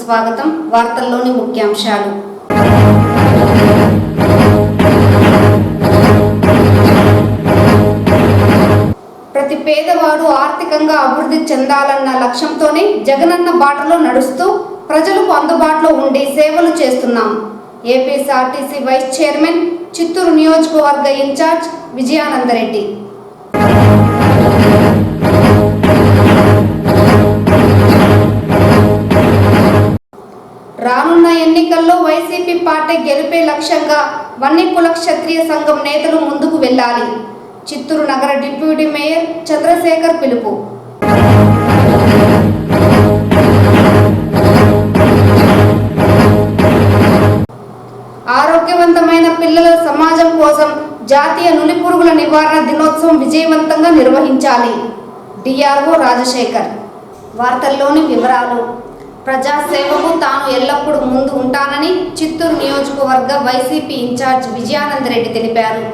స్వాగతం. వార్తల్లోని ముఖ్యాంశాలు. ప్రతి పేదవాడు ఆర్థికంగా అభివృద్ధి చెందాలన్న లక్ష్యంతోనే జగనన్న బాటలో నడుస్తూ ప్రజలకు అందుబాటులో ఉండి సేవలు చేస్తున్నాం. ఏపీఎస్ఆర్టీసీ వైస్ చైర్మన్, చిత్తూరు నియోజకవర్గ ఇన్ఛార్జ్ విజయానందరెడ్డి. రానున్న ఎన్నికల్లో వైసీపీ పార్టీ గెలుపే లక్ష్యంగా వన్యకుల క్షత్రియ సంఘం నేతలు ముందుకు వెళ్లాలి. చిత్తూరు నగర డిప్యూటీ మేయర్ చంద్రశేఖర్ పిలుపు. ఆరోగ్యవంతమైన పిల్లల సమాజం కోసం జాతీయ నులిపురుగుల నివారణ దినోత్సవం విజయవంతంగా నిర్వహించాలి. డిఆర్ఓ రాజశేఖర్. వార్తల్లోని వివరాలు. ప్రజాసేవకు తాను ఎల్లప్పుడూ ముందు ఉంటానని చిత్తూరు నియోజకవర్గ వైసీపీ ఇన్ఛార్జ్ విజయానందరెడ్డి తెలిపారు.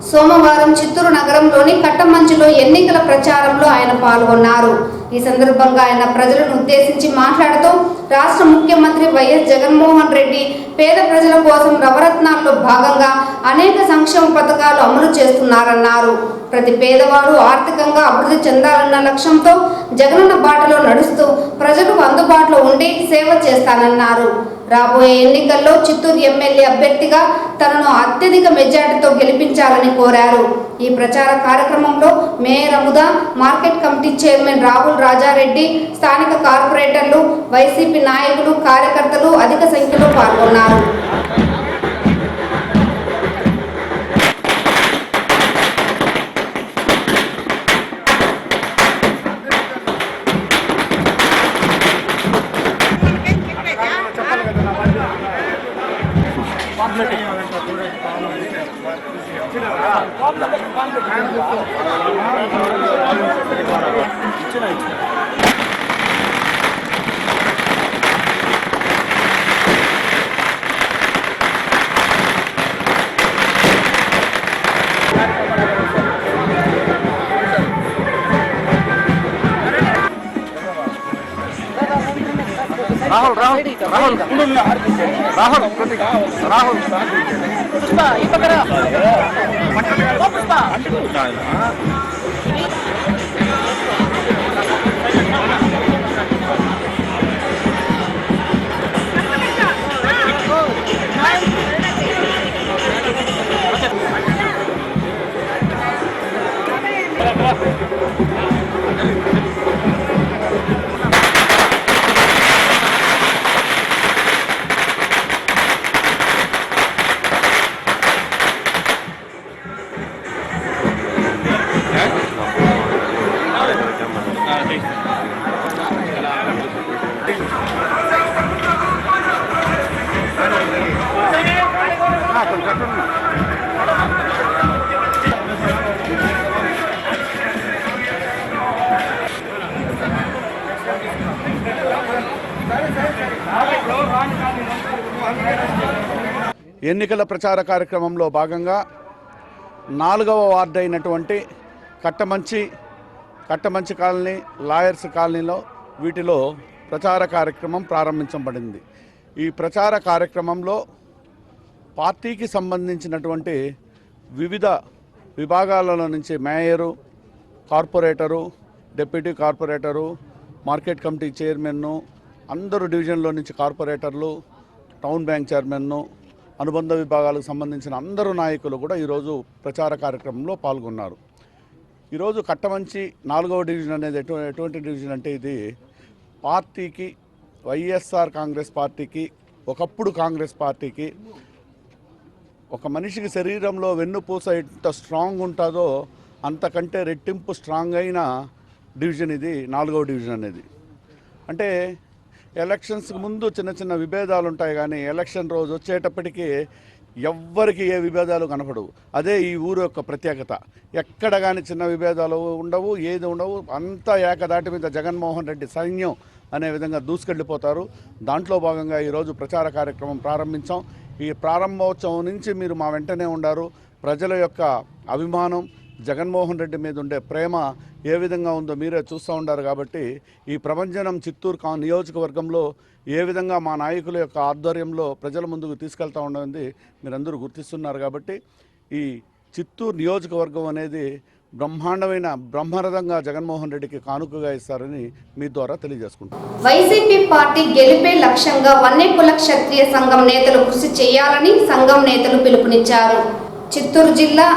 సోమవారం చిత్తూరు నగరంలోని కట్టమంచిలో ఎన్నికల ప్రచారంలో ఆయన పాల్గొన్నారు. ఈ సందర్భంగా ఆయన ప్రజలను ఉద్దేశించి మాట్లాడుతూ రాష్ట్ర ముఖ్యమంత్రి వైఎస్ జగన్మోహన్ రెడ్డి పేద ప్రజల కోసం నవరత్నాల్లో భాగంగా అనేక సంక్షేమ పథకాలు అమలు చేస్తున్నారన్నారు. ప్రతి పేదవాడు ఆర్థికంగా అభివృద్ధి చెందాలన్న లక్ష్యంతో జగనన్న బాటలో నడుస్తూ ప్రజలకు అందుబాటులో ఉండి సేవ చేస్తానన్నారు. రాబోయే ఎన్నికల్లో చిత్తూరు ఎమ్మెల్యే అభ్యర్థిగా తనను అత్యధిక మెజార్టీతో గెలిపించాలని కోరారు. ఈ ప్రచార కార్యక్రమంలో mayor Amuda, market committee chairman Rahul Rajareddy, స్థానిక కార్పొరేటర్లు, వైసీపీ నాయకులు, కార్యకర్తలు అధిక సంఖ్యలో పాల్గొన్నారు. రాహుల్ రాహుల్ రాహుల్ రాహుల్ రాహుల్ పుష్ప ఈ పక్కన పుష్ప ఎన్నికల ప్రచార కార్యక్రమంలో భాగంగా 4వ వార్డు అయినటువంటి కట్టమంచి కాలనీ, లాయర్స్ కాలనీలో వీటిలో ప్రచార కార్యక్రమం ప్రారంభించబడింది. ఈ ప్రచార కార్యక్రమంలో పార్టీకి సంబంధించినటువంటి వివిధ విభాగాలలో నుంచి mayor, corporator, deputy corporator, market committee చైర్మన్ను, అందరూ డివిజన్లో నుంచి కార్పొరేటర్లు, టౌన్ బ్యాంక్ చైర్మన్ను, అనుబంధ విభాగాలకు సంబంధించిన అందరూ నాయకులు కూడా ఈరోజు ప్రచార కార్యక్రమంలో పాల్గొన్నారు. ఈరోజు కట్టమంచి 4వ డివిజన్ అనేది ఎటువంటి డివిజన్ అంటే ఇది పార్టీకి, వైఎస్ఆర్ కాంగ్రెస్ పార్టీకి, ఒకప్పుడు కాంగ్రెస్ పార్టీకి ఒక మనిషికి శరీరంలో వెన్నుపూస ఎంత స్ట్రాంగ్ ఉంటుందో అంతకంటే రెట్టింపు స్ట్రాంగ్ అయిన డివిజన్ ఇది 4వ డివిజన్ అనేది. అంటే ఎలక్షన్స్కి ముందు చిన్న చిన్న విభేదాలు ఉంటాయి, కానీ ఎలక్షన్ రోజు వచ్చేటప్పటికీ ఎవ్వరికి ఏ విభేదాలు కనపడవు. అదే ఈ ఊరు యొక్క ప్రత్యేకత. ఎక్కడ కానీ చిన్న విభేదాలు ఉండవు, ఏది ఉండవు. అంతా ఏకదాటి మీద జగన్మోహన్ రెడ్డి సైన్యం అనే విధంగా దూసుకెళ్ళిపోతారు. దాంట్లో భాగంగా ఈరోజు ప్రచార కార్యక్రమం ప్రారంభించాం. ఈ ప్రారంభోత్సవం నుంచి మీరు మా వెంటనే ఉండారు. ప్రజల యొక్క అభిమానం, జగన్మోహన్ రెడ్డి మీద ఉండే ప్రేమ ఏ విధంగా ఉందో మీరే చూస్తూ ఉన్నారు. కాబట్టి ఈ ప్రభంజనం చిత్తూరు నియోజకవర్గంలో ఏ విధంగా మా నాయకుల యొక్క ఆధ్వర్యంలో ప్రజల ముందుకు తీసుకెళ్తా ఉండేది మీరందరూ గుర్తిస్తున్నారు. కాబట్టి ఈ చిత్తూరు నియోజకవర్గం అనేది బ్రహ్మాండమైన బ్రహ్మరథంగా జగన్మోహన్ రెడ్డికి కానుకగా ఇస్తారని మీ ద్వారా తెలియజేసుకుంటాం. వైసీపీ పార్టీ గెలిపే లక్ష్యంగా వన్యకుల క్షత్రియ సంఘం నేతలు కృషి చేయాలని సంఘం నేతలు పిలుపునిచ్చారు. చిత్తూరు జిల్లా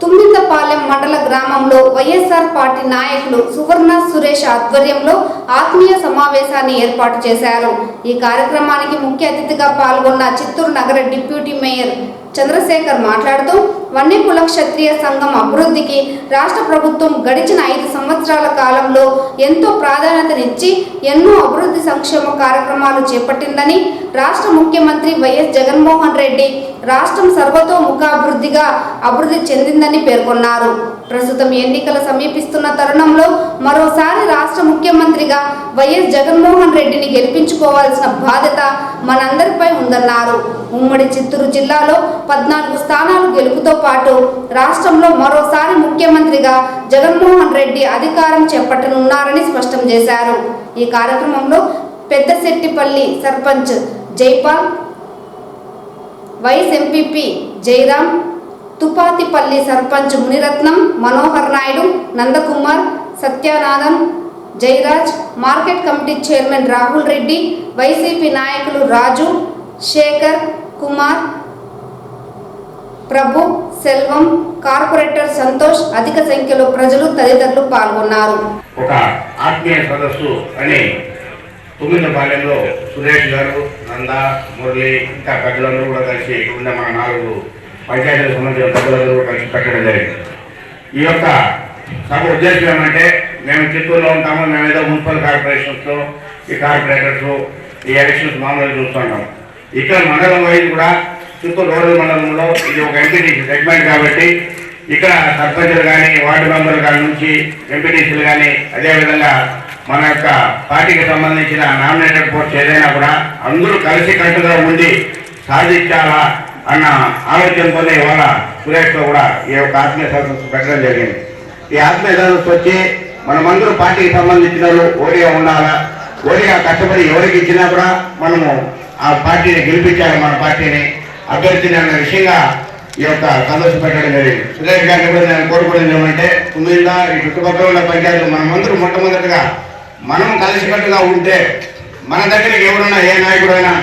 తుమ్మిందపాలెం మండల గ్రామంలో వైఎస్ఆర్ పార్టీ నాయకులు సువర్ణ సురేష్ ఆధ్వర్యంలో ఆత్మీయ సమావేశాన్ని ఏర్పాటు చేశారు. ఈ కార్యక్రమానికి ముఖ్య అతిథిగా పాల్గొన్న చిత్తూరు నగర డిప్యూటీ మేయర్ చంద్రశేఖర్ మాట్లాడుతూ వన్యకుల క్షత్రియ సంఘం అభివృద్ధికి రాష్ట్ర ప్రభుత్వం గడిచిన 5 సంవత్సరాల కాలంలో ఎంతో ప్రాధాన్యతనిచ్చి ఎన్నో అభివృద్ధి సంక్షేమ కార్యక్రమాలు చేపట్టిందని, రాష్ట్ర ముఖ్యమంత్రి వైఎస్ జగన్మోహన్ రెడ్డి రాష్ట్రం సర్వతోముఖాభివృద్ధిగా అభివృద్ధి చెందిందని పేర్కొన్నారు. ప్రస్తుతం ఎన్నికలు సమీపిస్తున్న తరుణంలో మరోసారి రాష్ట్ర ముఖ్యమంత్రిగా వైఎస్ జగన్మోహన్ రెడ్డిని గెలిపించుకోవాల్సిన బాధ్యత మనందరిపై ఉందన్నారు. ఉమ్మడి చిత్తూరు జిల్లాలో 14 స్థానాలు గెలుపుతో పాటు రాష్ట్రంలో మరోసారి ముఖ్యమంత్రిగా జగన్మోహన్ రెడ్డి అధికారం చేపట్టనున్నారని స్పష్టం చేశారు. ఈ కార్యక్రమంలో Peddasettipalli sarpanch Jaipal, vice MPP Jayaram, Tupatipalli sarpanch Muniratnam, Manohar Naidu, Nandakumar, Sathyanathan, Jayaraj, market committee chairman Rahul Reddy, YCP నాయకులు రాజు, శేఖర్, కుమార్, ప్రభు, సెల్వం, కార్పొరేటర్ సంతోష్, అధిక సంఖ్యలో ప్రజలు తదితరులు పాల్గొన్నారు. ఒక ఆత్మీయ సదస్సు అని తుమ్మిందపాలెంలో సురేష్ గారు, నంద, మురళి ఇంకా పెద్దలందరూ కూడా కలిసి ఉన్న మన 4 పంచాయతీలకు సంబంధించిన పెద్దలందరూ కూడా కలిసి పెట్టడం జరిగింది. ఈ యొక్క సభ ఉద్దేశం ఏమంటే, మేము చిత్తూరులో ఉంటాము, మేము ఏదో మున్సిపల్ కార్పొరేషన్స్లో ఈ కార్పొరేటర్స్ ఈ ఎలక్షన్స్ మామూలుగా చూస్తున్నాం. ఇక్కడ మండలం వైపు కూడా చిత్తూరు రూరల్ మండలంలో ఇది ఒక ఎంపీటీసీ సెగ్మెంట్ కాబట్టి ఇక్కడ సర్పంచులు కానీ వార్డు మెంబర్ల కాడి నుంచి ఎంపీటీసీలు కానీ అదేవిధంగా మన యొక్క పార్టీకి సంబంధించిన నామినేటెడ్ పోస్ట్ ఏదైనా కూడా అందరూ కలిసి కట్టుగా ఉండి సాధించాలా అన్న ఆలోచనతోనే ఇవాళ సురేష్తో కూడా ఈ యొక్క ఆత్మీయ సదస్సు పెట్టడం జరిగింది. ఈ ఆత్మీయ సదస్సు వచ్చి మనమందరూ పార్టీకి సంబంధించిన ఓడిగా ఉండాలా, ఓడిగా కష్టపడి ఎవరికి ఇచ్చినా కూడా మనము ఆ పార్టీని గెలిపించాలి, మన పార్టీని అభ్యర్థిని అన్న విషయంగా ఈ యొక్క సదస్సు పెట్టడం జరిగింది. సురేష్ గారిని కూడా నేను కోరుకునేది ఏమంటే, తుమ్మిళ్ళ ఈ చుట్టుపక్కల ఉన్న పంచాయతీలు మనమందరూ మొట్టమొదటిగా మనం కలిసికట్టుగా ఉంటే మన దగ్గరికి ఎవరున్నా ఏ నాయకుడైనా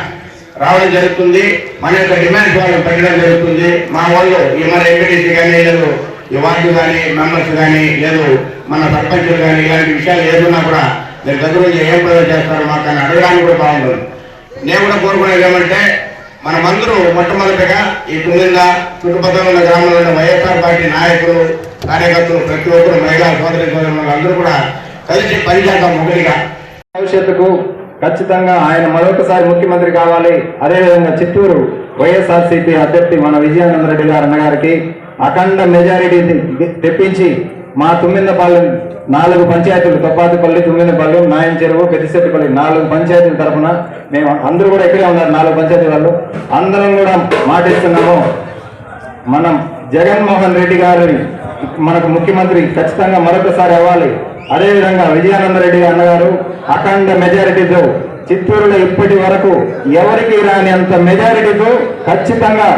రావడం జరుగుతుంది, మన యొక్క డిమాండ్స్ వాళ్ళు పెట్టడం జరుగుతుంది. మా వాళ్ళు ఈ మన ఎంపీటీసీ కానీ లేదు, ఈ వార్డు కానీ మెంబర్స్ కానీ లేదు, మన సర్పంచులు కానీ ఇలాంటి విషయాలు ఏదున్నా కూడా మీరు దగ్గర నుంచి ఏం ప్రయోజనం చేస్తారో మాకు అని అడగడానికి కూడా బాగుంటుంది. నేను కూడా కోరుకునేది ఏమంటే, మనమందరూ మొట్టమొదటిగా ఈ తుమ్మింద చుట్టుపక్కల ఉన్న గ్రామంలో ఉన్న వైఎస్ఆర్ పార్టీ నాయకులు, కార్యకర్తలు, ప్రతి ఒక్కరు మహిళా సోదరి సోదరులు అందరూ కూడా కలిసి పనిచేద్దాం. ఒకటిగా భవిష్యత్తుకు ఖచ్చితంగా ఆయన మరొకసారి ముఖ్యమంత్రి కావాలి. అదేవిధంగా చిత్తూరు వైఎస్ఆర్సీపీ అభ్యర్థి మన విజయానంద రెడ్డి గారు అన్నగారికి అఖండ మెజారిటీ తెప్పించి మా తుమ్మిందపాలెం 4 పంచాయతీలు, తొప్పాతిపల్లి, తుమ్మిందపాలెం, నాయన చెరువు, పెద్దశెట్టిపల్లి 4 పంచాయతీల తరఫున మేము అందరూ కూడా ఇక్కడే ఉన్నారు. 4 పంచాయతీ వాళ్ళు అందరం కూడా మాటిస్తున్నాము, మనం జగన్మోహన్ రెడ్డి గారిని మనకు ముఖ్యమంత్రి ఖచ్చితంగా మరొకసారి అవ్వాలి. అదేవిధంగా విజయానంద రెడ్డి అన్నగారు అఖండ మెజారిటీతో చిత్తూరులో ఇప్పటి వరకు ఎవరికి రాని అంత మెజారిటీతో ఖచ్చితంగా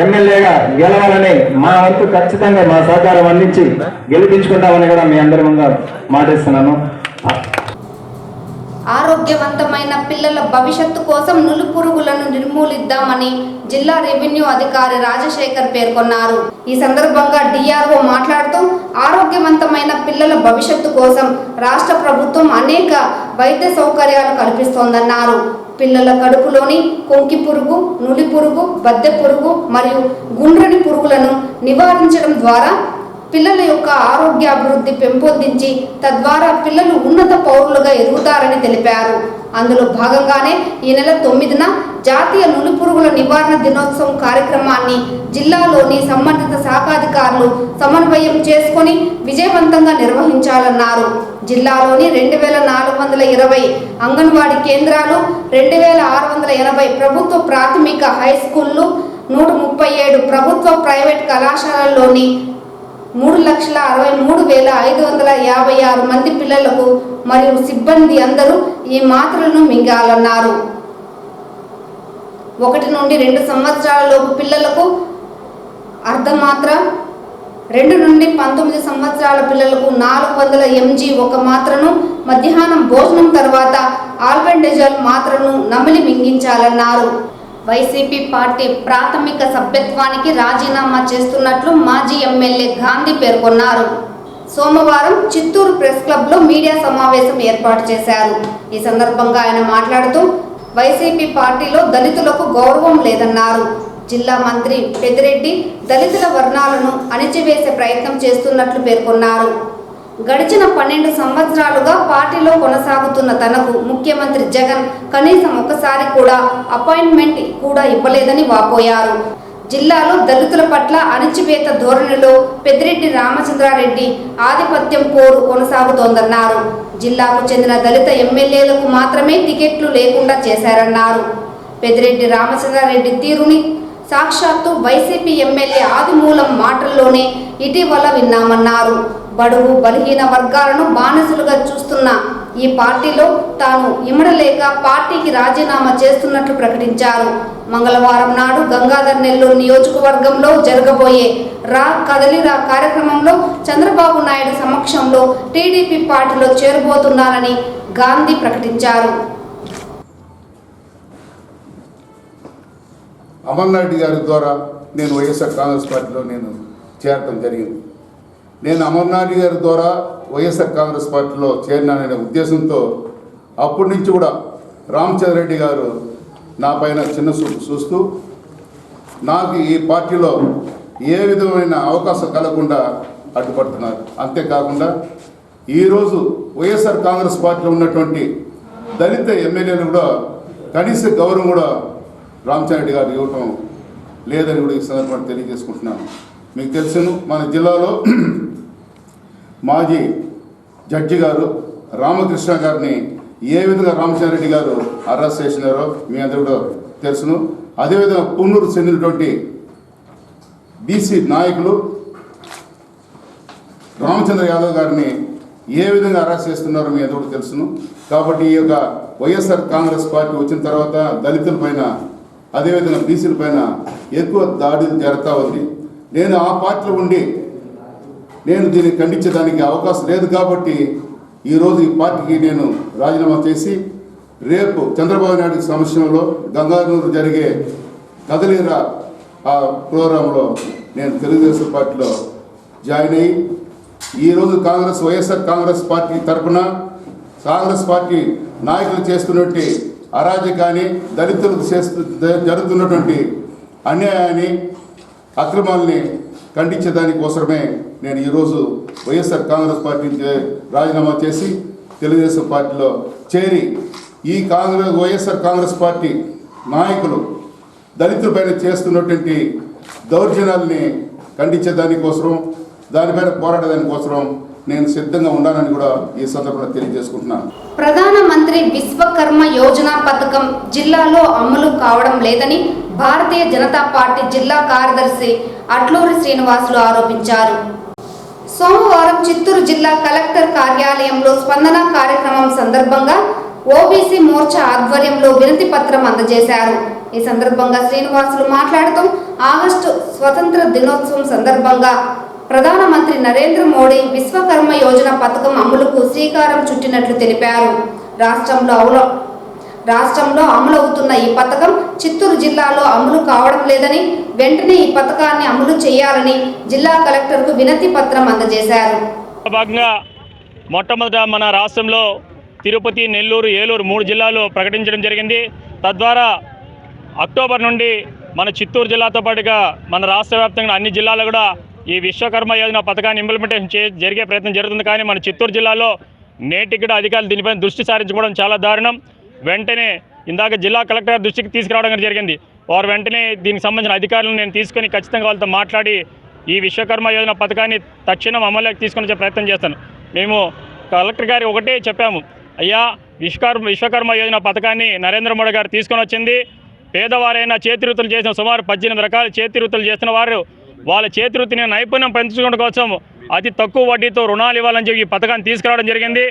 ఎమ్మెల్యేగా గెలవాలని మా వంతు ఖచ్చితంగా మా సహకారం అందించి గెలిపించుకుంటామని కూడా మీ అందరి ముందు మాటిస్తున్నాను. ఆరోగ్యవంతమైన పిల్లల భవిష్యత్తు కోసం నులిపురుగులను నిర్మూలిద్దామని జిల్లా రెవెన్యూ అధికారి రాజశేఖర్ పేర్కొన్నారు. ఈ సందర్భంగా డిఆర్ఓ మాట్లాడుతూ ఆరోగ్యవంతమైన పిల్లల భవిష్యత్తు కోసం రాష్ట్ర ప్రభుత్వం అనేక వైద్య సౌకర్యాలు కల్పిస్తోందన్నారు. పిల్లల కడుపులోని కొంకి పురుగు, నులి పురుగు, బద్దె పురుగు మరియు గుండ్రని పురుగులను నివారించడం ద్వారా పిల్లల యొక్క ఆరోగ్యాభివృద్ధి పెంపొందించి తద్వారా పిల్లలు ఉన్నత పౌరులుగా ఎదుగుతారని తెలిపారు. అందులో భాగంగానే ఈ నెల 9న జాతీయ నులిపురుగుల నివారణ దినోత్సవం కార్యక్రమాన్ని జిల్లాలోని సంబంధిత శాఖాధికారులు సమన్వయం చేసుకుని విజయవంతంగా నిర్వహించాలన్నారు. జిల్లాలోని 2420 అంగన్వాడీ కేంద్రాలు, 2680 ప్రభుత్వ ప్రాథమిక హై స్కూళ్లు, 137 ప్రభుత్వ ప్రైవేట్ కళాశాలల్లోని 3,63,556 మంది పిల్లలకు మరియు సిబ్బంది అందరూ ఈ మాత్రలను మింగాలన్నారు. 1 నుండి 2 సంవత్సరాల లోపు పిల్లలకు అర్ధమాత్ర, 2 నుండి 19 సంవత్సరాల పిల్లలకు 400 mg ఒక మాత్రను మధ్యాహ్నం భోజనం తర్వాత ఆల్బెండజోల్ మాత్రను నమిలి మింగించాలన్నారు. వైసీపీ పార్టీ ప్రాథమిక సభ్యత్వానికి రాజీనామా చేస్తున్నట్లు మాజీ ఎమ్మెల్యే గాంధీ పేర్కొన్నారు. సోమవారం చిత్తూరు ప్రెస్ క్లబ్లో మీడియా సమావేశం ఏర్పాటు చేశారు. ఈ సందర్భంగా ఆయన మాట్లాడుతూ వైసీపీ పార్టీలో దళితులకు గౌరవం లేదన్నారు. జిల్లా మంత్రి పెద్దిరెడ్డి దళితుల వర్ణాలను అణిచివేసే ప్రయత్నం చేస్తున్నట్లు పేర్కొన్నారు. గడిచిన 12 సంవత్సరాలుగా పార్టీలో కొనసాగుతున్న తనకు ముఖ్యమంత్రి జగన్ కనీసం ఒక్కసారి కూడా అపాయింట్మెంట్ కూడా ఇవ్వలేదని వాపోయారు. జిల్లాలో దళితుల పట్ల అణచివేత ధోరణిలో పెద్దిరెడ్డి రామచంద్రారెడ్డి ఆధిపత్యం పోరు కొనసాగుతోందన్నారు. జిల్లాకు చెందిన దళిత ఎమ్మెల్యేలకు మాత్రమే టికెట్లు లేకుండా చేశారన్నారు. పెద్దిరెడ్డి రామచంద్రారెడ్డి తీరుని సాక్షాత్తు వైసీపీ ఎమ్మెల్యే ఆదిమూలం మాటల్లోనే ఇటీవల విన్నామన్నారు. బడుగు బలహీన వర్గాలను బానిసలుగా చూస్తున్న ఈ పార్టీలో తాను ఇమడలేక పార్టీకి రాజీనామా చేస్తున్నట్లు ప్రకటించారు. మంగళవారం నాడు గంగాధర్ నెల్లూరు నియోజకవర్గంలో జరగబోయే రా కదలిరా కార్యక్రమంలో చంద్రబాబు నాయుడు సమక్షంలో టీడీపీ పార్టీలో చేరబోతున్నారని గాంధీ ప్రకటించారు. అమర్నాథ్ గారి ద్వారా నేను వైఎస్ఆర్ కాంగ్రెస్ పార్టీలో నేను చేరడం జరిగింది. నేను అమర్నాథ్ గారి ద్వారా వైఎస్ఆర్ కాంగ్రెస్ పార్టీలో చేరినాననే ఉద్దేశంతో అప్పటి నుంచి కూడా రామచంద్రరెడ్డి గారు నా పైన చిన్న చూపు చూస్తూ నాకు ఈ పార్టీలో ఏ విధమైన అవకాశం కలగకుండా అడ్డుపడుతున్నారు. అంతేకాకుండా ఈరోజు వైఎస్ఆర్ కాంగ్రెస్ పార్టీలో ఉన్నటువంటి దళిత ఎమ్మెల్యేలు కూడా కనీస గౌరవం కూడా రామచంద్రరెడ్డి గారు ఇవ్వటం లేదని కూడా ఈ సందర్భంగా తెలియజేసుకుంటున్నాను. మీకు తెలుసును, మన జిల్లాలో మాజీ జడ్జి గారు రామకృష్ణ గారిని ఏ విధంగా రామచంద్రరెడ్డి గారు అరెస్ట్ చేసినారో మీ అందరూ కూడా తెలుసును. అదేవిధంగా పున్నూరు చెందినటువంటి బీసీ నాయకులు రామచంద్ర యాదవ్ గారిని ఏ విధంగా అరెస్ట్ చేస్తున్నారో మీ అందరూ కూడా తెలుసును. కాబట్టి ఈ యొక్క వైఎస్ఆర్ కాంగ్రెస్ పార్టీ వచ్చిన తర్వాత దళితుల పైన అదేవిధంగా బీసీల పైన ఎక్కువ దాడులు జరుగుతూ ఉంది. నేను ఆ పార్టీలో ఉండి నేను దీన్ని ఖండించడానికి అవకాశం లేదు కాబట్టి ఈరోజు ఈ పార్టీకి నేను రాజీనామా చేసి రేపు చంద్రబాబు నాయుడు సమక్షంలో గంగాధర్ జరిగే కదలిరా ఆ ప్రోగ్రాంలో నేను తెలుగుదేశం పార్టీలో జాయిన్ అయ్యి ఈరోజు వైఎస్ఆర్ కాంగ్రెస్ పార్టీ తరఫున కాంగ్రెస్ పార్టీ నాయకులు చేస్తున్నటువంటి అరాజకాన్ని, దళితులకు జరుగుతున్నటువంటి అన్యాయాన్ని, అక్రమాలని ఖండించేదానికోసమే నేను ఈరోజు వైఎస్ఆర్ కాంగ్రెస్ పార్టీకి రాజీనామా చేసి తెలుగుదేశం పార్టీలో చేరి ఈ వైఎస్ఆర్ కాంగ్రెస్ పార్టీ నాయకులు దళితులపైన చేస్తున్నటువంటి దౌర్జన్యాలని ఖండించేదానికోసం, దానిపైన పోరాడేదానికోసం నేను సిద్ధంగా ఉండాలని కూడా ఈ సందర్భంగా తెలియజేసుకుంటున్నాను. ప్రధానమంత్రి విశ్వకర్మ యోజన పథకం జిల్లాలో అమలు కావడం లేదని భారతీయ జనతా పార్టీ జిల్లా కార్యదర్శి అట్లూరి శ్రీనివాసులు ఆరోపించారు. సోమవారం చిత్తూరు జిల్లా కలెక్టర్ కార్యాలయంలో స్పందన కార్యక్రమం సందర్భంగా ఓబీసీ మోర్చా ఆధ్వర్యంలో వినతి పత్రం అందజేశారు. ఈ సందర్భంగా శ్రీనివాసులు మాట్లాడుతూ ఆగస్టు స్వతంత్ర దినోత్సవం సందర్భంగా ప్రధానమంత్రి నరేంద్ర మోడీ విశ్వకర్మ యోజన పథకం అమలుకు శ్రీకారం చుట్టినట్లు తెలిపారు. రాష్ట్రంలో అమలవుతున్న ఈ పథకం చిత్తూరు జిల్లాలో అమలు కావడం లేదని, వెంటనే ఈ పథకాన్ని అమలు చేయాలని జిల్లా కలెక్టర్కు వినతి పత్రం అందజేశారు. భాగంగా మొట్టమొదట మన రాష్ట్రంలో తిరుపతి, నెల్లూరు, ఏలూరు 3 జిల్లాలు ప్రకటించడం జరిగింది. తద్వారా అక్టోబర్ నుండి మన చిత్తూరు జిల్లాతో పాటుగా మన రాష్ట్ర వ్యాప్తంగా అన్ని జిల్లాలు కూడా ఈ విశ్వకర్మ యోజన పథకాన్ని ఇంప్లిమెంటేషన్ జరిగే ప్రయత్నం జరుగుతుంది. కానీ మన చిత్తూరు జిల్లాలో నేటికి కూడా అధికారులు దీనిపైన దృష్టి సారించుకోవడం చాలా దారుణం. వెంటనే ఇందాక జిల్లా కలెక్టర్ దృష్టికి తీసుకురావడం జరిగింది. వారు వెంటనే దీనికి సంబంధించిన అధికారులను నేను తీసుకొని ఖచ్చితంగా వాళ్ళతో మాట్లాడి ఈ విశ్వకర్మ యోజన పథకాన్ని తక్షణం అమలులోకి తీసుకొని వచ్చే ప్రయత్నం చేస్తాను. మేము కలెక్టర్ గారికి ఒకటే చెప్పాము, అయ్యా విశ్వకర్మ యోజన పథకాన్ని నరేంద్ర మోడీ గారు తీసుకొని వచ్చింది పేదవారైనా చేతి వృత్తులు చేసిన సుమారు 18 రకాల చేతి వృత్తులు చేసిన వాళ్ళ చేతివృత్తిని నైపుణ్యం పెంచుకోవడం కోసం అతి తక్కువ వడ్డీతో రుణాలు ఇవ్వాలని చెప్పి ఈ పథకాన్ని తీసుకురావడం జరిగింది.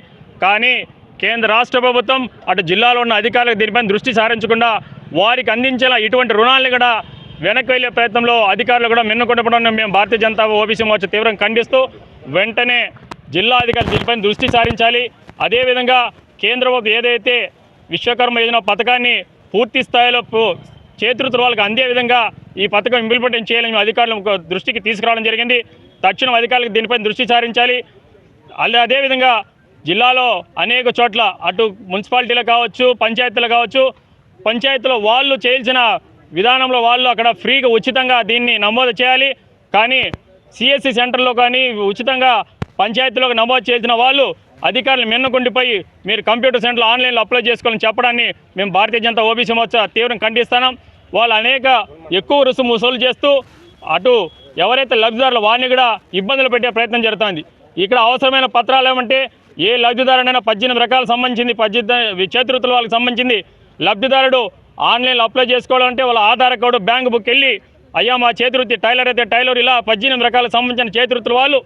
కానీ కేంద్ర రాష్ట్ర ప్రభుత్వం అటు జిల్లాలో ఉన్న అధికారులకు దీనిపై దృష్టి సారించకుండా వారికి అందించేలా ఇటువంటి రుణాలను కూడా వెనక్కి వెళ్ళే ప్రయత్నంలో అధికారులు కూడా మిన్నకుండపడం మేము భారతీయ జనతా ఓబీసీ మోర్చా తీవ్రంగా ఖండిస్తూ వెంటనే జిల్లా అధికారులు దీనిపై దృష్టి సారించాలి. అదేవిధంగా కేంద్రం ఏదైతే విశ్వకర్మ యోజన పథకాన్ని పూర్తి స్థాయిలో చేతివృత్తుల వాళ్ళకి అందే విధంగా ఈ పథకం ఇంప్లిమెంట్ చేయాలని అధికారుల దృష్టికి తీసుకురావడం జరిగింది. తక్షణం అధికారులకు దీనిపై దృష్టి సారించాలి. అదేవిధంగా జిల్లాలో అనేక చోట్ల అటు మున్సిపాలిటీలు కావచ్చు, పంచాయతీలు కావచ్చు, పంచాయతీలో వాళ్ళు చేయాల్సిన విధానంలో వాళ్ళు అక్కడ ఫ్రీగా ఉచితంగా దీన్ని నమోదు చేయాలి. కానీ సిఎస్సి సెంటర్లో కానీ ఉచితంగా పంచాయతీలోకి నమోదు చేసిన వాళ్ళు అధికారులు మిన్నకుండిపోయి మీరు కంప్యూటర్ సెంటర్లో ఆన్లైన్లో అప్లై చేసుకోవాలని చెప్పడాన్ని మేము భారతీయ జనతా ఓబీసీ మోర్చా తీవ్రంగా ఖండిస్తున్నాం. వాళ్ళు ఎక్కువ రుసుము వసూలు చేస్తూ అటు ఎవరైతే లబ్ధిదారులు వారిని కూడా ఇబ్బందులు పెట్టే ప్రయత్నం జరుగుతుంది. ఇక్కడ అవసరమైన పత్రాలు ఏమంటే ఏ లబ్ధిదారుడైనా 18 రకాలకు సంబంధించింది, 18 చేతివృత్తుల వాళ్ళకి సంబంధించింది లబ్ధిదారుడు ఆన్లైన్లో అప్లై చేసుకోవాలంటే వాళ్ళ ఆధార్ కార్డు, బ్యాంక్ బుక్ వెళ్ళి అయ్యా మా చేతివృత్తి టైలర్ అయితే టైలర్, ఇలా 18 రకాలకు సంబంధించిన చేతివృత్తుల వాళ్ళు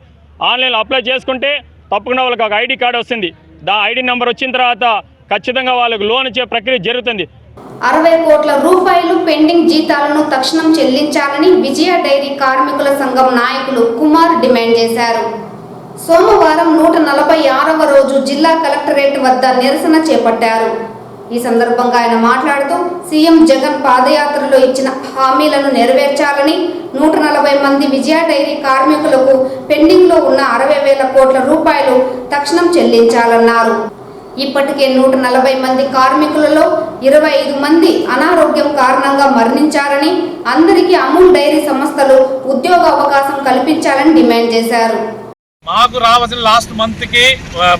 ఆన్లైన్లో అప్లై చేసుకుంటే తప్పకుండా వాళ్ళకి ఒక ఐడి కార్డు వస్తుంది. ఐడి నెంబర్ వచ్చిన తర్వాత ఖచ్చితంగా వాళ్ళకి లోన్ ఇచ్చే ప్రక్రియ జరుగుతుంది. 60 కోట్ల రూపాయలు పెండింగ్ జీతాలను తక్షణం చెల్లించాలని విజయ డైరీ కార్మికుల సంఘం నాయకులు కుమార్ డిమాండ్ చేశారు. సోమవారం 146వ రోజు జిల్లా కలెక్టరేట్ వద్ద నిరసన చేపట్టారు. ఈ సందర్భంగా ఆయన మాట్లాడుతూ సీఎం జగన్ పాదయాత్రలో ఇచ్చిన హామీలను నెరవేర్చాలని 140 మంది విజయ డైరీ కార్మికులకు పెండింగ్లో ఉన్న 60,000 కోట్ల రూపాయలు తక్షణం చెల్లించాలన్నారు. ఇప్పటికే 140 మంది కార్మికులలో 25 మంది అనారోగ్యం కారణంగా మరణించారని, అందరికీ అమూల్ డైరీ సంస్థలు ఉద్యోగ అవకాశం కల్పించాలని డిమాండ్ చేశారు. మాకు రావాల్సిన లాస్ట్ మంత్కి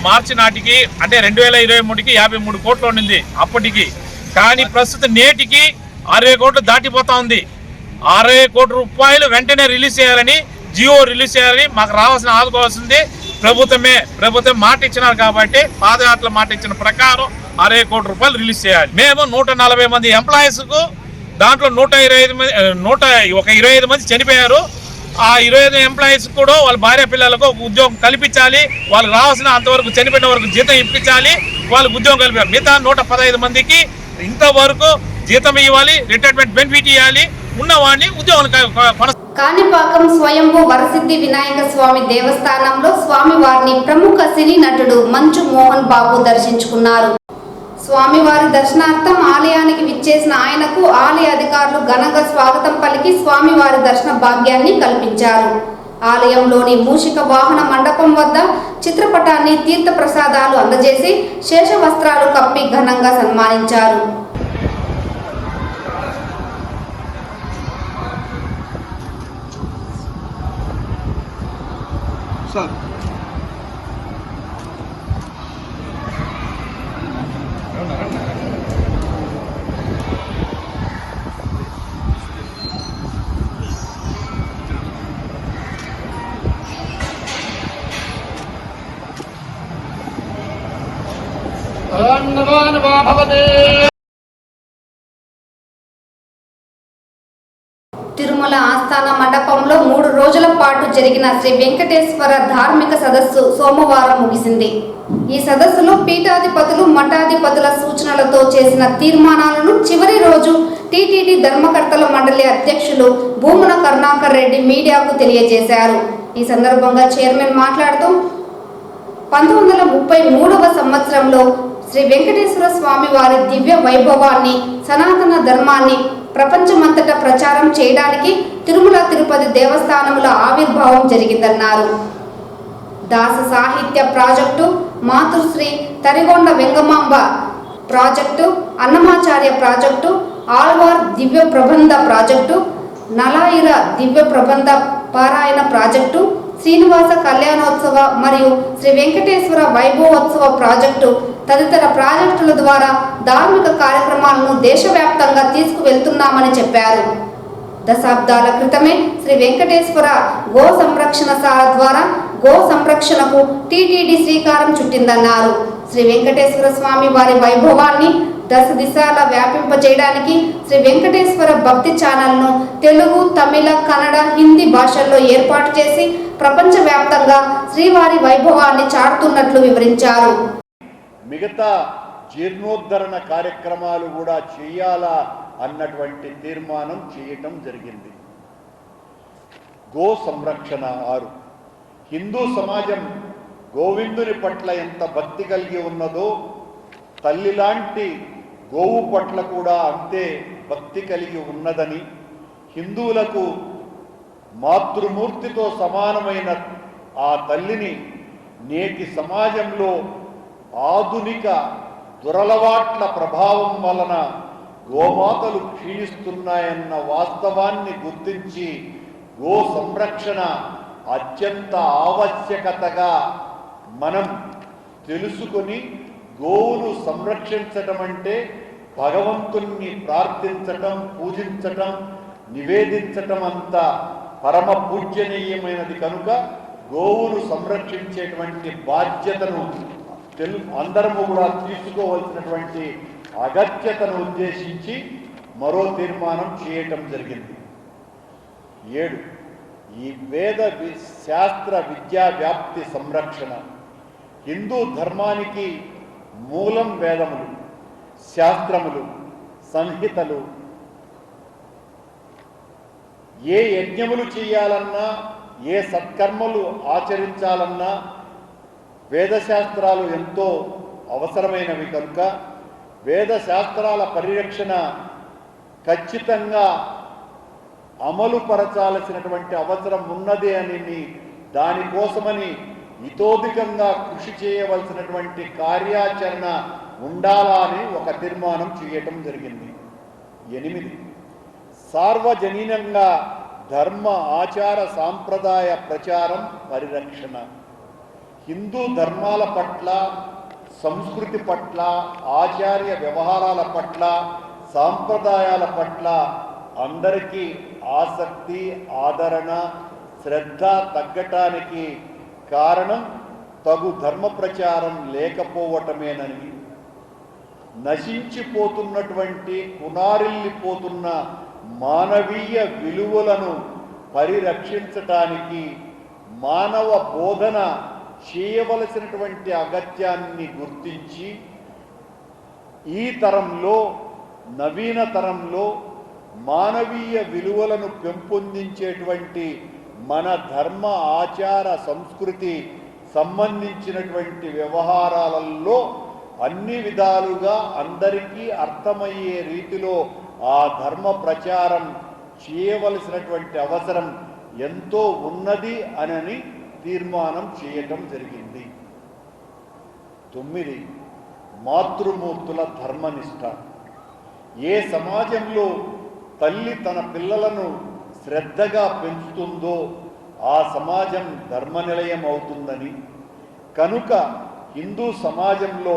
మార్చి నాటికి అంటే 2023కి 53 కోట్లు ఉండింది అప్పటికి. కానీ ప్రస్తుతం నేటికి 60 కోట్లు దాటిపోతా ఉంది. 60 కోట్ల రూపాయలు వెంటనే రిలీజ్ చేయాలని, జియో రిలీజ్ చేయాలని, మాకు రావాల్సిన ఆదుకోవాల్సింది ప్రభుత్వం మాట ఇచ్చినారు కాబట్టి పాదయాత్ర మాట ఇచ్చిన ప్రకారం 60 కోట్ల రూపాయలు రిలీజ్ చేయాలి. మేము 140 మంది ఎంప్లాయీస్కు దాంట్లో 125 మంది చనిపోయారు. ఆ 25 ఎంప్లాయీస్ కూడా వాళ్ళ భార్య పిల్లలకు ఒక ఉద్యోగం కల్పించాలి. వాళ్ళకి రావాల్సిన అంతవరకు చనిపోయిన వరకు జీతం ఇప్పించాలి, వాళ్ళకి ఉద్యోగం కల్పించాలి. మిగతా 115 మందికి ఇంతవరకు జీతం ఇవ్వాలి, రిటైర్మెంట్ బెనిఫిట్ ఇవ్వాలి, ఉన్నవాడిని ఉద్యోగం. కాణిపాకం స్వయంభూ వరసిద్ధి వినాయక స్వామి దేవస్థానంలో స్వామివారిని ప్రముఖ సినీ నటుడు మంచు మోహన్ బాబు దర్శించుకున్నారు. స్వామివారి దర్శనార్థం ఆలయానికి విచ్చేసిన ఆయనకు ఆలయ అధికారులు ఘనంగా స్వాగతం పలికి స్వామివారి దర్శన భాగ్యాన్ని కల్పించారు. ఆలయంలోని మూషిక వాహన మండపం వద్ద చిత్రపటాన్ని తీర్థ ప్రసాదాలు అందజేసి శేష వస్త్రాలు కప్పి ఘనంగా సన్మానించారు. తిరుమల ఆస్థాన మండపంలో 3 రోజుల పాటు జరిగిన శ్రీ వెంకటేశ్వర ధార్మిక సదస్సు సోమవారం ముగిసింది. ఈ సదస్సులో పీఠాధిపతులు, మఠాధిపతుల సూచనలతో చేసిన తీర్మానాలను చివరి రోజు టీటీడీ ధర్మకర్తల మండలి అధ్యక్షులు భూమన కరుణాకర్ రెడ్డి మీడియాకు తెలియజేశారు. ఈ సందర్భంగా చైర్మన్ మాట్లాడుతూ 1933వ సంవత్సరంలో శ్రీ వెంకటేశ్వర స్వామి వారి దివ్య వైభవాన్ని, సనాతన ధర్మాన్ని ప్రపంచమంతటా ప్రచారం చేయడానికి తిరుమల తిరుపతి దేవస్థానముల ఆవిర్భావం జరిగిందన్నారు. Dasa Sahitya project, Matrusri Tarigonda Vengamamba project, Annamacharya project, Alwar Divya Prabandha project, నలాయిర దివ్య ప్రబంధ పారాయణ ప్రాజెక్టు, శ్రీనివాస కళ్యాణోత్సవ మరియు శ్రీ వెంకటేశ్వర వైభవోత్సవ ప్రాజెక్టు తదితర ప్రాజెక్టుల ద్వారా ధార్మిక కార్యక్రమాలను దేశవ్యాప్తంగా తీసుకువెళ్తున్నామని చెప్పారు. దశాబ్దాల క్రితమే శ్రీ వెంకటేశ్వర గో సంరక్షణశాల ద్వారా గో సంరక్షణకు టీటీడీ శ్రీకారం చుట్టిందన్నారు. శ్రీ వెంకటేశ్వర స్వామి వారి వైభవాన్ని, దశ దిశాల వ్యాపింపజేయడానికి శ్రీ వెంకటేశ్వర భక్తి ఛానల్ను తెలుగు, తమిళ, కన్నడ, హిందీ భాషల్లో ఏర్పాటు చేసి ప్రపంచవ్యాప్తంగా శ్రీవారి వైభవాన్ని చాటుతున్నట్లు వివరించారు. మిగతా జీర్ణోద్ధరణ కార్యక్రమాలు కూడా చేయాలా అన్నటువంటి తీర్మానం చేయటం జరిగింది. గో సంరక్షణ 6. హిందూ సమాజం గోవిందుని పట్ల ఎంత భక్తి కలిగి ఉన్నదో తల్లి లాంటి గోవు పట్ల కూడా అంతే భక్తి కలిగి ఉన్నదని, హిందువులకు మాతృమూర్తితో సమానమైన ఆ తల్లిని నేటి సమాజంలో ఆధునిక దురలవాట్ల ప్రభావం వలన గోమాతలు క్షీణిస్తున్నాయన్న వాస్తవాన్ని గుర్తించి గో సంరక్షణ అత్యంత ఆవశ్యకతగా మనం తెలుసుకొని గోవును సంరక్షించటం అంటే భగవంతుణ్ణి ప్రార్థించటం, పూజించటం, నివేదించటం అంత పరమ పూజ్యనీయమైనది కనుక గోవును సంరక్షించేటువంటి బాధ్యతను అందరము కూడా తీసుకోవాల్సినటువంటి అగత్యతను ఉద్దేశించి మరో తీర్మానం చేయటం జరిగింది. 7. ఈ వేద శాస్త్ర విద్యా వ్యాప్తి సంరక్షణ. హిందూ ధర్మానికి మూలం వేదములు, శాస్త్రములు, సంహితలు. ఏ యజ్ఞములు చేయాలన్నా, ఏ సత్కర్మలు ఆచరించాలన్నా వేదశాస్త్రాలు ఎంతో అవసరమైనవి కనుక వేదశాస్త్రాల పరిరక్షణ ఖచ్చితంగా అమలు పరచాల్సినటువంటి అవసరం ఉన్నది అని, దానికోసమని ఇతోధికంగా కృషి చేయవలసినటువంటి కార్యాచరణ ఉండాలా అని ఒక తీర్మానం చేయటం జరిగింది. 8. సార్వజనీనంగా ధర్మ ఆచార సాంప్రదాయ ప్రచారం, పరిరక్షణ. హిందూ ధర్మాల పట్ల, సంస్కృతి పట్ల, ఆచార్య వ్యవహారాల పట్ల, సాంప్రదాయాల పట్ల అందరికీ ఆసక్తి, ఆదరణ, శ్రద్ధ తగ్గటానికి కారణం తగు ధర్మ ప్రచారం లేకపోవటమేనని, నశించిపోతున్నటువంటి, కునారిల్లిపోతున్న మానవీయ విలువలను పరిరక్షించటానికి మానవ బోధన చేయవలసినటువంటి అగత్యాన్ని గుర్తించి ఈ తరంలో, నవీన తరంలో మానవీయ విలువలను పెంపొందించేటువంటి మన ధర్మ ఆచార సంస్కృతి సంబంధించినటువంటి వ్యవహారాలలో అన్ని విధాలుగా అందరికీ అర్థమయ్యే రీతిలో ఆ ధర్మ ప్రచారం చేయవలసినటువంటి అవసరం ఎంతో ఉన్నది అని తీర్మానం చేయటం జరిగింది. 9. మాతృమూర్తుల ధర్మనిష్ట. ఏ సమాజంలో తల్లి తన పిల్లలను శ్రద్ధగా పెంచుతుందో ఆ సమాజం ధర్మనిలయం అవుతుందని, కనుక హిందూ సమాజంలో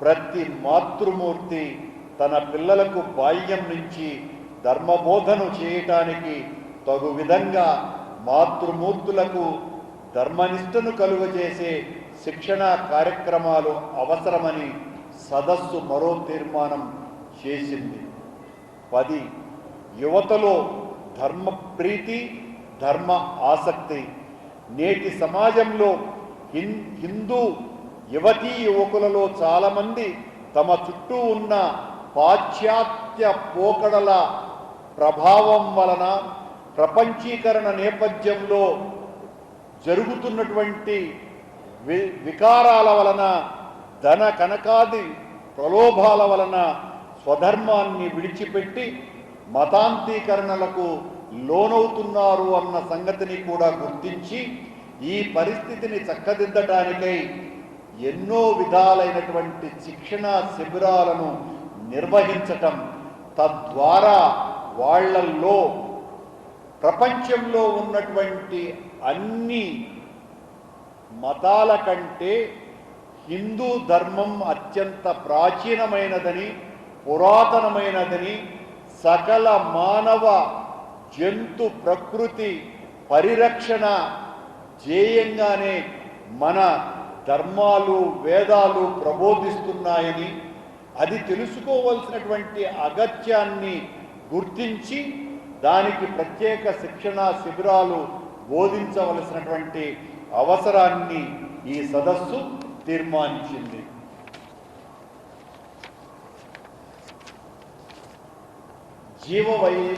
ప్రతి మాతృమూర్తి తన పిల్లలకు బాల్యం నుంచి ధర్మబోధను చేయటానికి తగు విధంగా మాతృమూర్తులకు ధర్మనిష్టను కలుగజేసే శిక్షణ కార్యక్రమాలు అవసరమని సదస్సు మరో తీర్మానం చేసింది. 10. యువతలో ధర్మ ప్రీతి, ధర్మ ఆసక్తి. నేటి సమాజంలో హిందూ యువతీ యువకులలో చాలామంది తమ చుట్టూ ఉన్న పాశ్చాత్య పోకడల ప్రభావం వలన, ప్రపంచీకరణ నేపథ్యంలో జరుగుతున్నటువంటి వికారాల వలన, ధన కనకాది ప్రలోభాల వలన స్వధర్మాన్ని విడిచిపెట్టి మతాంతీకరణలకు లోనవుతున్నారు అన్న సంగతిని కూడా గుర్తించి ఈ పరిస్థితిని చక్కదిద్దటానికై ఎన్నో విధాలైనటువంటి శిక్షణా శిబిరాలను నిర్వహించటం, తద్వారా వాళ్ళల్లో ప్రపంచంలో ఉన్నటువంటి అన్ని మతాల కంటే హిందూ ధర్మం అత్యంత ప్రాచీనమైనదని, పురాతనమైనదని, సకల మానవ జంతు ప్రకృతి పరిరక్షణ ధ్యేయంగానే మన ధర్మాలు, వేదాలు ప్రబోధిస్తున్నాయని, అది తెలుసుకోవలసినటువంటి అగత్యాన్ని గుర్తించి దానికి ప్రత్యేక శిక్షణా శిబిరాలు బోధించవలసినటువంటి అవసరాన్ని ఈ సదస్సు తీర్మానించింది.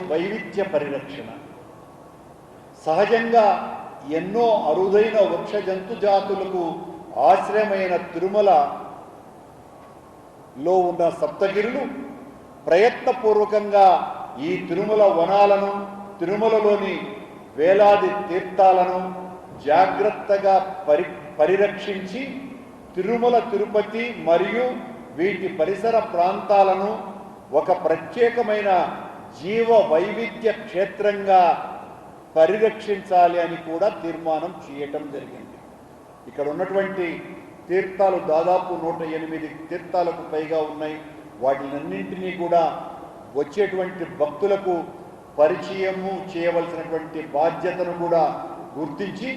వైవిధ్య పరిరక్షణ సహజంగా ఎన్నో అరుదైన వృక్ష జంతు జాతులకు ఆశ్రయమైన తిరుమలలో ఉన్న సప్తగిరులు ప్రయత్నపూర్వకంగా ఈ తిరుమల వనాలను, తిరుమలలోని వేలాది తీర్థాలను జాగ్రత్తగా పరిరక్షించి తిరుమల తిరుపతి మరియు వీటి పరిసర ప్రాంతాలను ఒక ప్రత్యేకమైన జీవ వైవిధ్య క్షేత్రంగా పరిరక్షించాలి అని కూడా తీర్మానం చేయటం జరిగింది. ఇక్కడ ఉన్నటువంటి తీర్థాలు దాదాపు 108 తీర్థాలకు పైగా ఉన్నాయి. వాటినన్నింటినీ కూడా వచ్చేటువంటి భక్తులకు పరిచయము చేయవలసినటువంటి బాధ్యతను కూడా గుర్తించి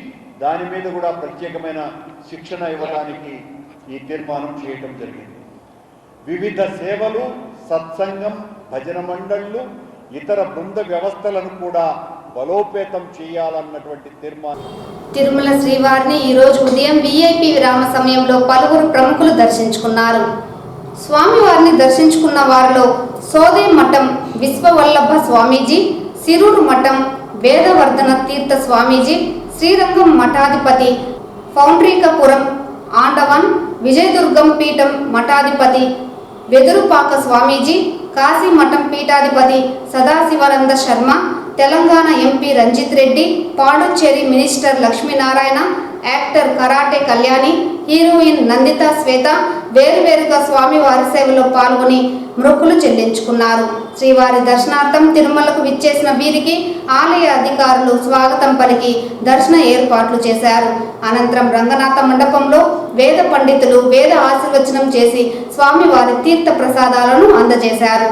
దాని మీద కూడా ప్రత్యేకమైన శిక్షణ ఇవ్వడానికి ఈ తీర్మానం చేయటం జరిగింది. వివిధ సేవలు, సత్సంగం, భజన మండళ్ళు, ఇతర బృంద వ్యవస్థలను కూడా బలోపేతం చేయాలన్నటువంటి తీర్మానం. తిరుమల శ్రీవారిని ఈరోజు ఉదయం విఐపి విరామ సమయంలో పలువురు ప్రముఖులు దర్శించుకున్నారు. స్వామివారిని దర్శించుకున్న వారిలో సోదే మఠం విశ్వవల్లభ స్వామీజీ, సిరూరు మఠం వేదవర్ధన తీర్థ స్వామీజీ, శ్రీరంగం మఠాధిపతి పౌండ్రీకపురం ఆండవన్, విజయదుర్గం పీఠం మఠాధిపతి వెదురుపాక స్వామీజీ, కాశీ మఠం పీఠాధిపతి Sadashivananda Sharma, Telangana MP Ranjith Reddy, Pondicherry minister Lakshminarayana, actor karate Kalyani, heroine Nanditha Swetha వేరువేరుగా స్వామివారి సేవలో పాల్గొని మొక్కులు చెల్లించుకున్నారు. శ్రీవారి దర్శనార్థం తిరుమలకు విచ్చేసిన వీరికి ఆలయ అధికారులు స్వాగతం పలికి దర్శన ఏర్పాట్లు చేశారు. అనంతరం రంగనాథ మండపంలో వేద పండితులు వేద ఆశీర్వచనం చేసి స్వామివారి తీర్థ ప్రసాదాలను అందజేశారు.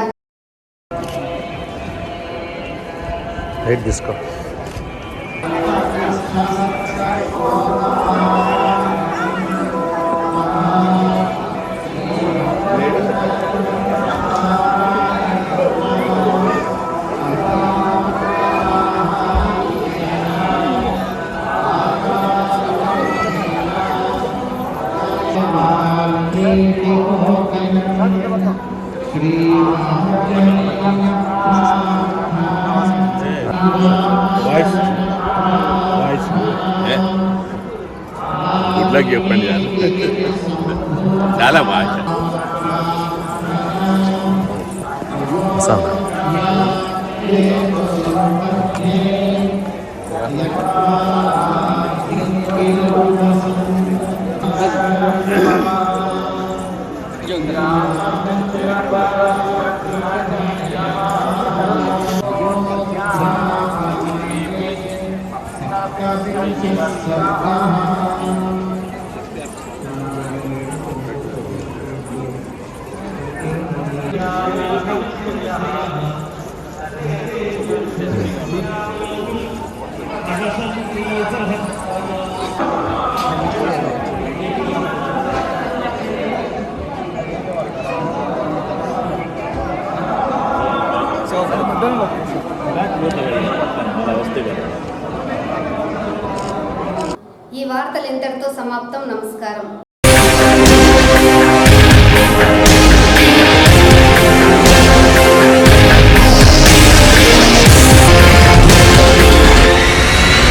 గుడ్లకి చెప్పండి చాలా భాష ఈ వార్తలు ఇంతటితో సమాప్తం. నమస్కారం.